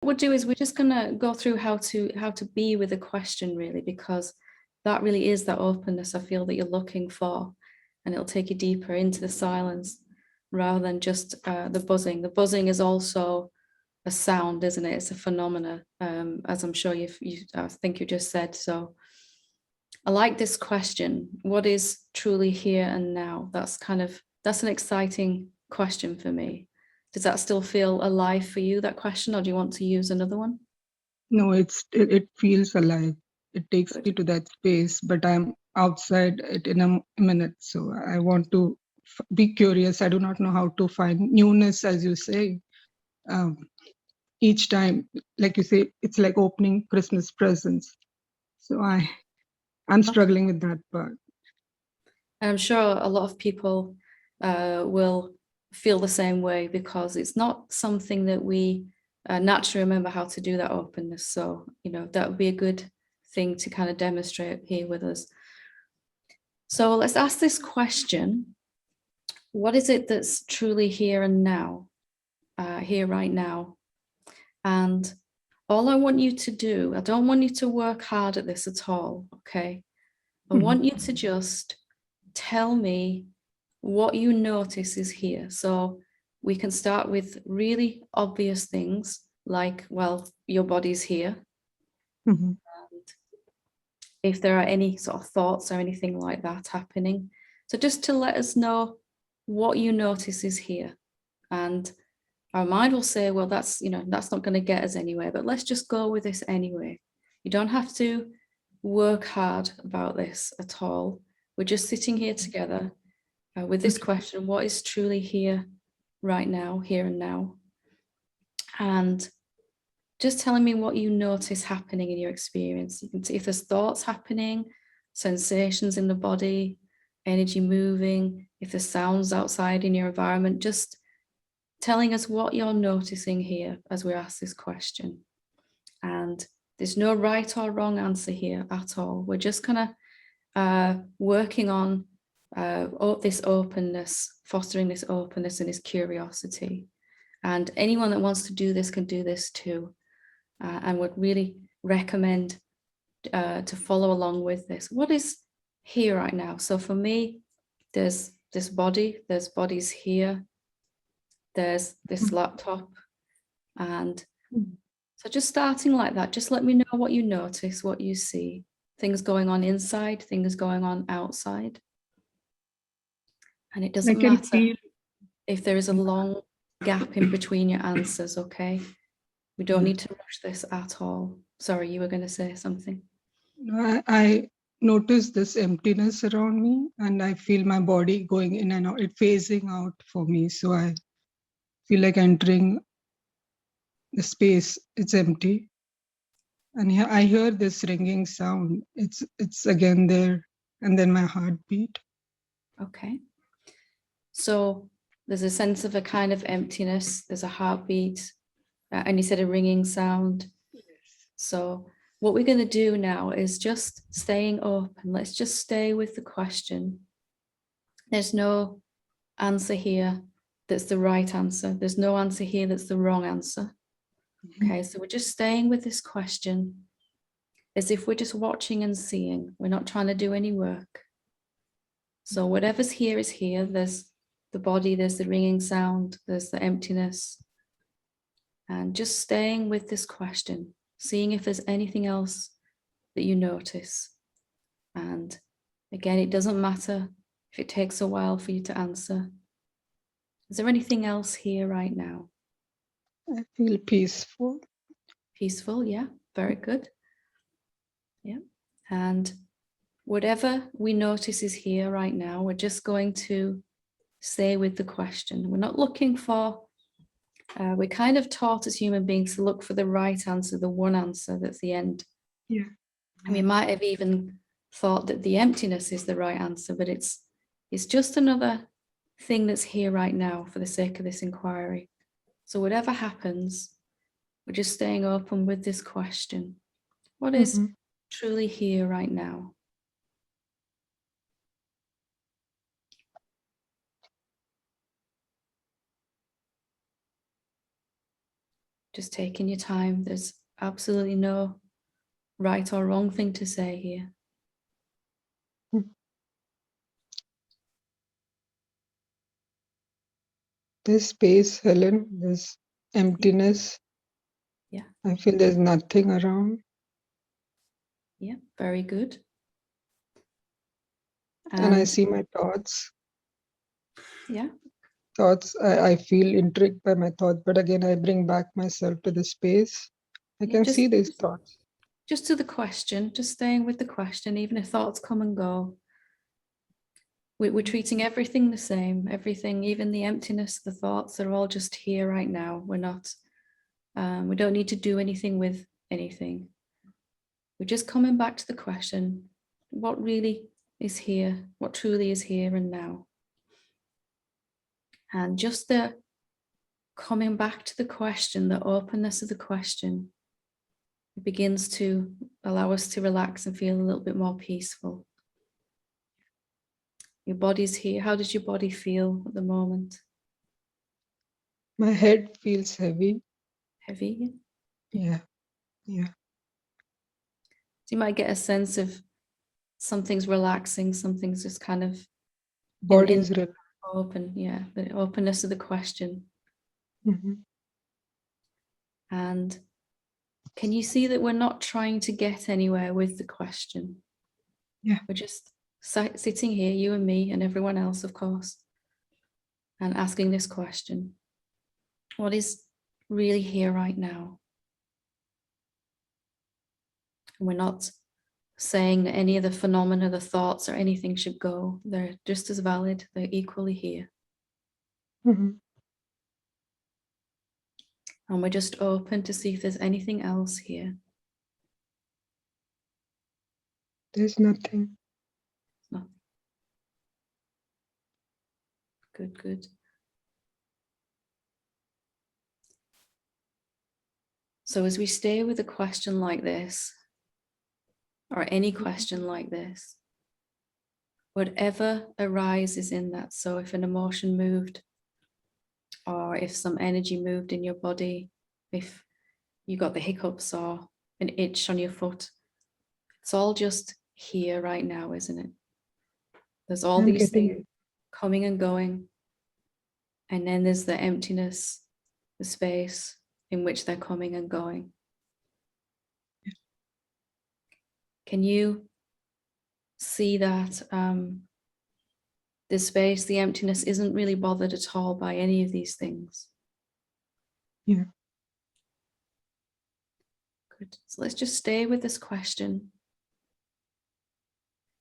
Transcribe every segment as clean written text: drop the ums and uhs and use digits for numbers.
What we'll do is we're just going to go through how to be with the question, really, because that really is that openness I feel that you're looking for, and it'll take you deeper into the silence rather than just the buzzing. The buzzing is also a sound, isn't it? It's a phenomena, as I'm sure I think you just said. So I like this question. What is truly here and now? That's an exciting question for me. Does that still feel alive for you, that question, or do you want to use another one? No, it feels alive. It takes Good. me to that space, but I'm outside it in a minute. So I want to be curious. I do not know how to find newness, as you say. Um, each time, like you say, it's like opening Christmas presents. So I'm struggling with that part. I'm sure a lot of people will feel the same way, because it's not something that we naturally remember how to do, that openness. So, that would be a good thing to kind of demonstrate here with us. So let's ask this question. What is it that's truly here and now, here right now? And all I want you to do, I don't want you to work hard at this at all, okay? I want you to just tell me what you notice is here. So we can start with really obvious things like, well, your body's here. Mm-hmm. And if there are any sort of thoughts or anything like that happening. So just to let us know what you notice is here. And our mind will say, well, that's not going to get us anywhere, but let's just go with this anyway. You don't have to work hard about this at all. We're just sitting here together with this question: what is truly here right now, here and now? And just telling me what you notice happening in your experience. You can see if there's thoughts happening, sensations in the body, energy moving, if there's sounds outside in your environment, just telling us what you're noticing here as we ask this question. And there's no right or wrong answer here at all. We're just kind of working on this openness, fostering this openness and this curiosity. And anyone that wants to do this can do this too. And would really recommend to follow along with this. What is here right now? So for me, there's this body, there's bodies here, there's this laptop. And so just starting like that, just let me know what you notice, what you see, things going on inside, things going on outside. And it doesn't matter if there is a long gap in between your answers, okay? We don't need to rush this at all. Sorry, you were going to say something. I notice this emptiness around me, and I feel my body going in and out, it phasing out for me. So I feel like entering the space, it's empty. And here I hear this ringing sound. It's again there, and then my heartbeat. Okay. So there's a sense of a kind of emptiness. There's a heartbeat, and you said a ringing sound. So what we're going to do now is just staying open. Let's just stay with the question. There's no answer here that's the right answer. There's no answer here that's the wrong answer. Okay, so we're just staying with this question as if we're just watching and seeing. We're not trying to do any work. So whatever's here is here. There's the body, there's the ringing sound, there's the emptiness. And just staying with this question, seeing if there's anything else that you notice. And again, it doesn't matter if it takes a while for you to answer. Is there anything else here right now? I feel peaceful. Peaceful, yeah, very good. Yeah, and whatever we notice is here right now, we're just going to stay with the question. We're not looking for, we're kind of taught as human beings to look for the right answer, the one answer that's the end. Yeah. And we might have even thought that the emptiness is the right answer, but it's just another thing that's here right now for the sake of this inquiry. So whatever happens, we're just staying open with this question. What is truly here right now? Just taking your time. There's absolutely no right or wrong thing to say here. This space, Helen, this emptiness. Yeah. I feel there's nothing around. Yeah, very good. And I see my thoughts. Yeah. Thoughts, I feel intrigued by my thoughts, but again, I bring back myself to the space. I Yeah, can see these thoughts. Just to the question, just staying with the question, even if thoughts come and go. We're treating everything the same, everything, even the emptiness, the thoughts, they're all just here right now. We're not, we don't need to do anything with anything. We're just coming back to the question, what really is here? What truly is here and now? And just the coming back to the question, the openness of the question, it begins to allow us to relax and feel a little bit more peaceful. Your body's here. How does your body feel at the moment? My head feels heavy. Heavy? Yeah. Yeah. So you might get a sense of something's relaxing, something's just kind of Body in is relaxed. open. Yeah, the openness of the question. And can you see that we're not trying to get anywhere with the question? Yeah. We're just sitting here, you and me and everyone else, of course, and asking this question. What is really here right now? And we're not saying that any of the phenomena, the thoughts or anything should go. They're just as valid. They're equally here. And we're just open to see if there's anything else here. There's nothing. Nothing. Good, good. So as we stay with a question like this, or any question like this, whatever arises in that, so if an emotion moved, or if some energy moved in your body, if you got the hiccups or an itch on your foot, it's all just here right now, isn't it? There's all I'm these getting things coming and going, and then there's the emptiness, the space in which they're coming and going. Can you see that the space, the emptiness isn't really bothered at all by any of these things? Yeah. Good. So let's just stay with this question.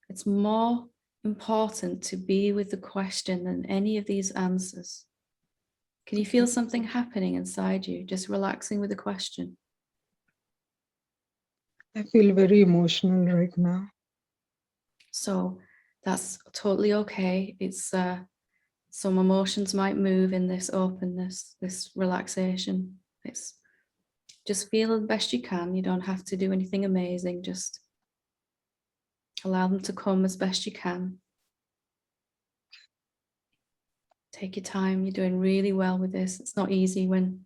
It's more important to be with the question than any of these answers. Can you feel something happening inside you, just relaxing with the question? I feel very emotional right now. So that's totally okay. It's some emotions might move in this openness, this relaxation. It's just feel the best you can. You don't have to do anything amazing. Just allow them to come as best you can. Take your time. You're doing really well with this. It's not easy when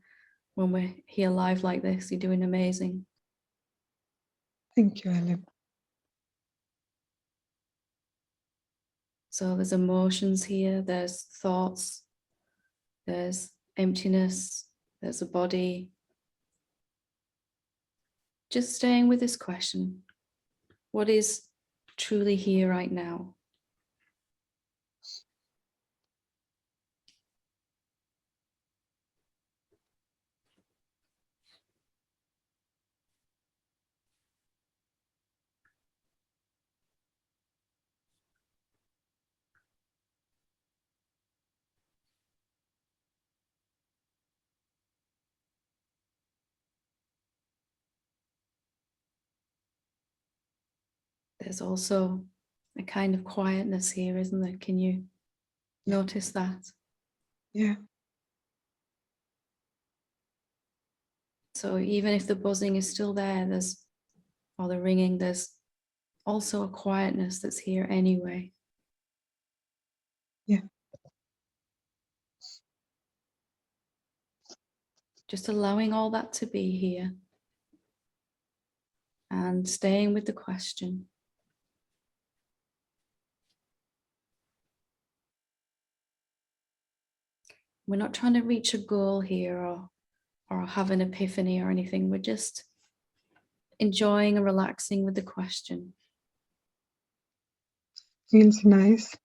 we're here live like this. You're doing amazing. Thank you, Helen. So there's emotions here, there's thoughts, there's emptiness, there's a body. Just staying with this question. What is truly here right now? There's also a kind of quietness here, isn't there? Can you notice that? Yeah. So even if the buzzing is still there, or the ringing, there's also a quietness that's here anyway. Yeah. Just allowing all that to be here and staying with the question. We're not trying to reach a goal here or have an epiphany or anything. We're just enjoying and relaxing with the question. Feels nice.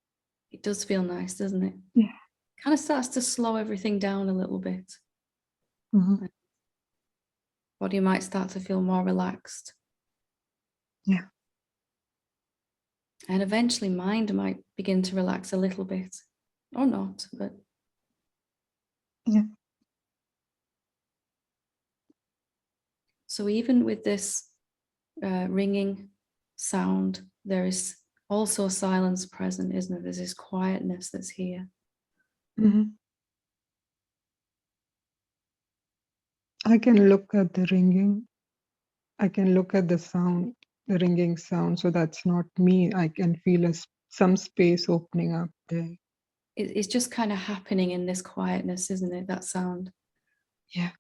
It does feel nice, doesn't it? Yeah. Kind of starts to slow everything down a little bit. Mm-hmm. Body might start to feel more relaxed. Yeah. And eventually mind might begin to relax a little bit, or not, but Yeah. so even with this ringing sound, there is also silence present, isn't it? There's this quietness that's here. Mm-hmm. I can look at the ringing. I can look at the sound, the ringing sound. So that's not me. I can feel some space opening up there. It's just kind of happening in this quietness, isn't it? That sound. Yeah.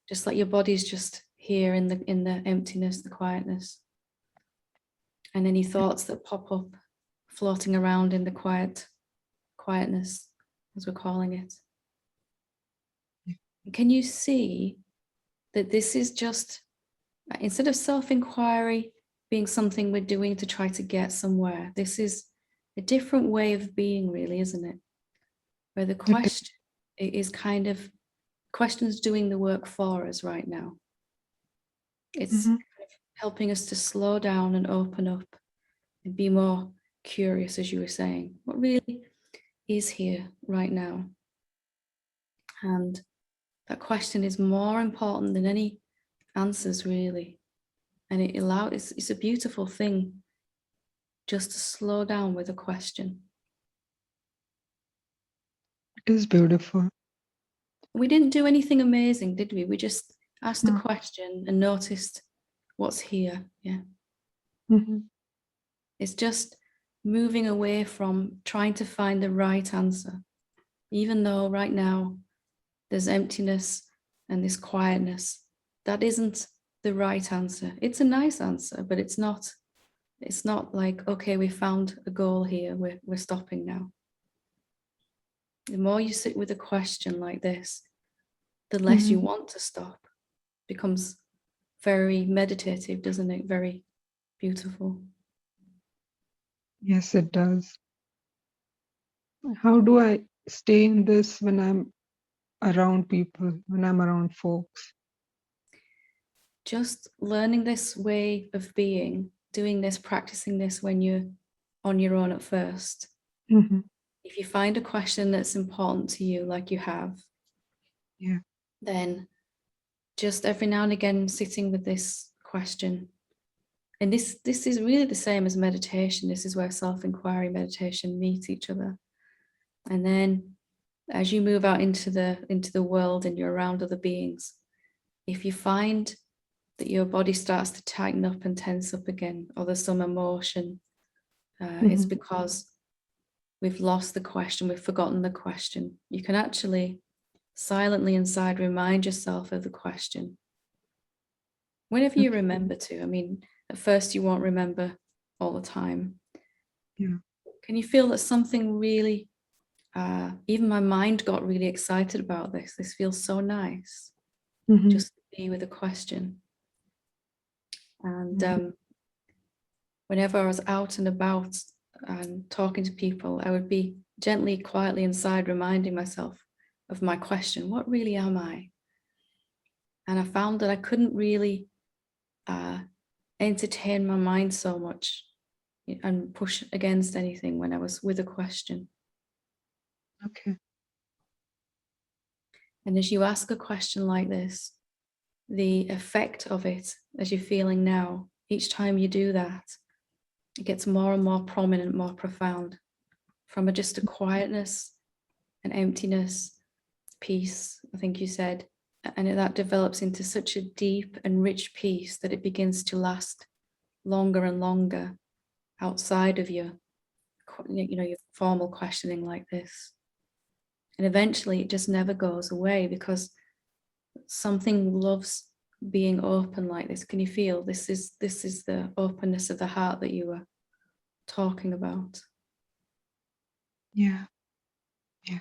Just like your body's just here in the emptiness, the quietness. And any thoughts that pop up, floating around in the quietness, as we're calling it. Yeah. Can you see that this is just, instead of self-inquiry being something we're doing to try to get somewhere, this is a different way of being, really, isn't it? Where the question is kind of, question's doing the work for us right now. It's Mm-hmm. kind of helping us to slow down and open up and be more curious, as you were saying. What really is here right now? And that question is more important than any answers, really. And it's a beautiful thing just to slow down with a question. It is beautiful. We didn't do anything amazing, did we? We just asked No. a question and noticed what's here. Yeah. Mm-hmm. It's just moving away from trying to find the right answer, even though right now there's emptiness and this quietness. That isn't the right answer. It's a nice answer, but it's not like, okay, we found a goal here, we're stopping now. The more you sit with a question like this, the less Mm-hmm. you want to stop. It becomes very meditative, doesn't it? Very beautiful. Yes, it does. How do I stay in this when I'm around people, when I'm around folks? Just learning this way of being, doing this, practicing this when you're on your own at first. Mm-hmm. If you find a question that's important to you, like you have, Yeah. then just every now and again sitting with this question. And this is really the same as meditation. This is where self-inquiry, meditation meet each other. And then as you move out into the world and you're around other beings, if you find that your body starts to tighten up and tense up again, or there's some emotion, it's Mm-hmm. because we've lost the question, we've forgotten the question. You can actually silently inside remind yourself of the question. Whenever you Okay. remember to. I mean, at first you won't remember all the time. Yeah. Can you feel that something really, even my mind got really excited about this. This feels so nice. Mm-hmm. Just to be with a question. And whenever I was out and about and talking to people, I would be gently, quietly inside reminding myself of my question. What really am I? And I found that I couldn't really entertain my mind so much and push against anything when I was with a question. Okay. And as you ask a question like this, the effect of it, as you're feeling now, each time you do that, it gets more and more prominent, more profound, from just a quietness, an emptiness, peace, I think you said, and that develops into such a deep and rich peace that it begins to last longer and longer outside of your formal questioning like this. And eventually it just never goes away, because something loves being open like this. Can you feel this is the openness of the heart that you were talking about? Yeah. Yeah.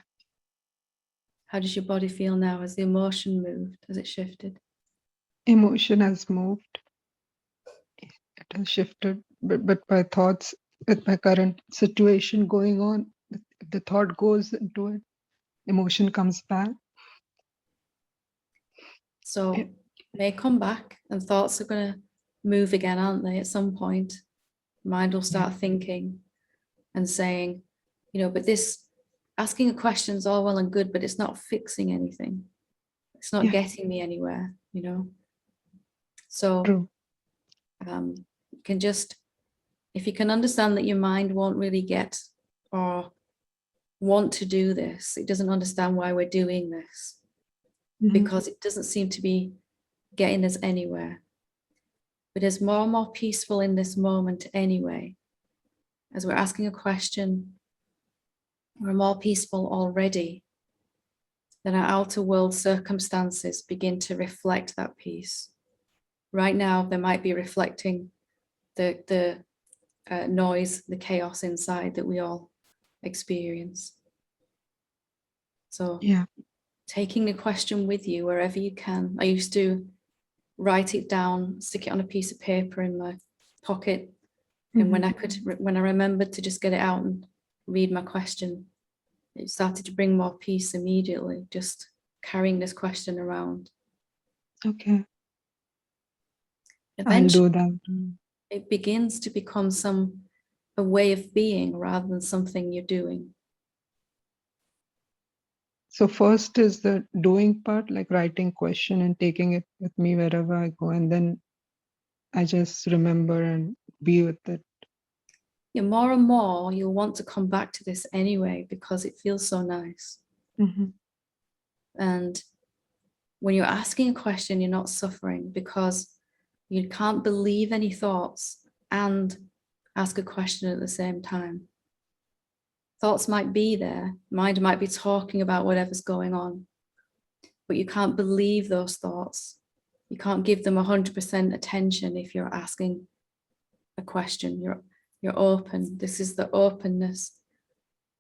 How does your body feel now? Has the emotion moved? Has it shifted? Emotion has moved. It has shifted. But my thoughts, with my current situation going on, if the thought goes into it, emotion comes back. So Yeah. it may come back and thoughts are going to move again, aren't they? At some point, mind will start thinking and saying, you know, but this asking a question is all well and good, but it's not fixing anything. It's not Yeah. getting me anywhere, you know. So True. you can just, if you can understand that your mind won't really get or want to do this, it doesn't understand why we're doing this, because it doesn't seem to be getting us anywhere. But it's more and more peaceful in this moment anyway. As we're asking a question, we're more peaceful already. Then our outer world circumstances begin to reflect that peace. Right now, they might be reflecting the noise, the chaos inside that we all experience. So Yeah. taking the question with you wherever you can. I used to write it down, stick it on a piece of paper in my pocket. And when I remembered to just get it out and read my question, it started to bring more peace immediately, just carrying this question around. Okay. I'll Eventually, do that. it begins to become a way of being rather than something you're doing. So first is the doing part, like writing question and taking it with me wherever I go, and then I just remember and be with it. Yeah, more and more, you'll want to come back to this anyway because it feels so nice. And when you're asking a question, you're not suffering because you can't believe any thoughts and ask a question at the same time. Thoughts might be there, mind might be talking about whatever's going on, but you can't believe those thoughts. You can't give them 100% attention if you're asking a question. You're open. This is the openness.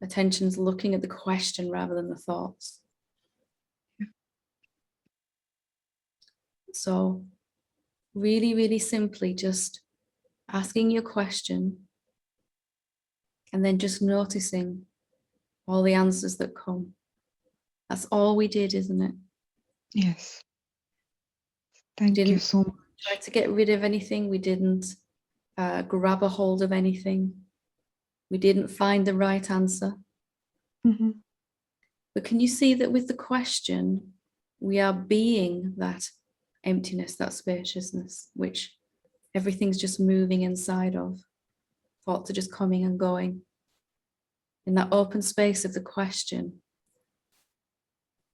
Attention's looking at the question rather than the thoughts. So really, really simply just asking your question and then just noticing all the answers that come. That's all we did, isn't it? Yes. Thank you Didn't so much. try to get rid of anything. We didn't grab a hold of anything. We didn't find the right answer. But can you see that with the question, we are being that emptiness, that spaciousness, which everything's just moving inside of. Thoughts are just coming and going. In that open space of the question,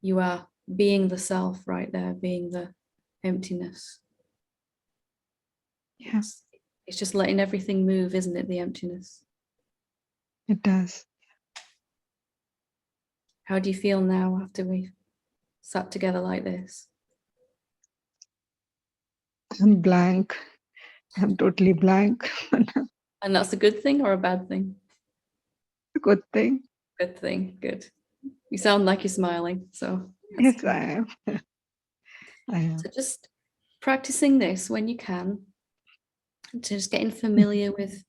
you are being the self right there, being the emptiness. Yes, It's just letting everything move, isn't it? The emptiness. it does. How do you feel now after we sat together like this? I'm blank. I'm totally blank. And that's a good thing or a bad thing? Good thing. Good thing, good. You sound like you're smiling, so Yes, good. I am. I am. So just practicing this when you can, just getting familiar with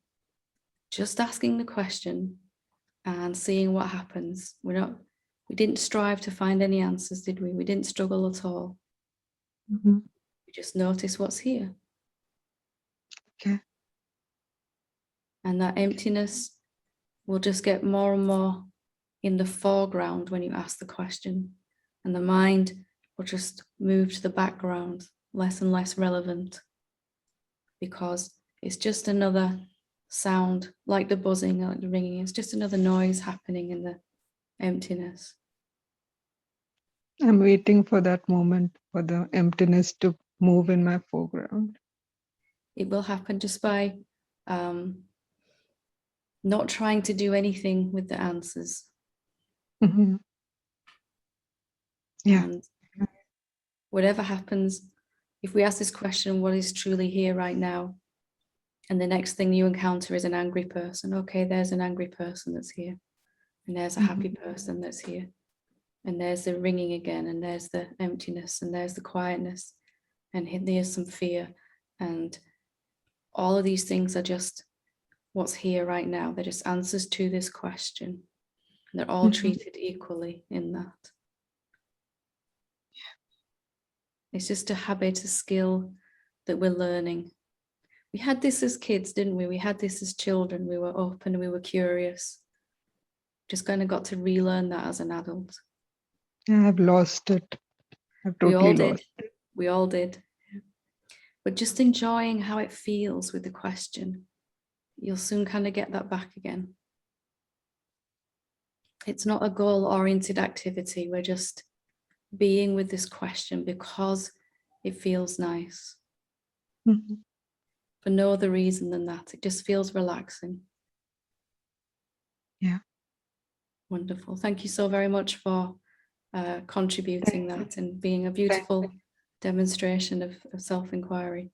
just asking the question and seeing what happens. We didn't strive to find any answers, did we? We didn't struggle at all. We just notice what's here. Okay. And that emptiness will just get more and more in the foreground when you ask the question. And the mind will just move to the background, less and less relevant, because it's just another sound, like the buzzing, like the ringing. It's just another noise happening in the emptiness. I'm waiting for that moment for the emptiness to move in my foreground. It will happen just by not trying to do anything with the answers. Yeah. And whatever happens, if we ask this question, what is truly here right now? And the next thing you encounter is an angry person. Okay, there's an angry person that's here. And there's a happy person that's here. And there's the ringing again, and there's the emptiness, and there's the quietness, and there's some fear. And all of these things are just what's here right now. They're just answers to this question. And they're all treated equally in that. It's just a habit, a skill that we're learning. We had this as kids, didn't we? We had this as children. We were open and we were curious. Just kind of got to relearn that as an adult. Yeah, I've lost it. I've We all totally did. lost it. We all did. But just enjoying how it feels with the question, you'll soon kind of get that back again. It's not a goal-oriented activity. We're just being with this question because it feels nice. For no other reason than that. It just feels relaxing. Yeah. Wonderful. Thank you so very much for contributing that and being a beautiful demonstration of self-inquiry.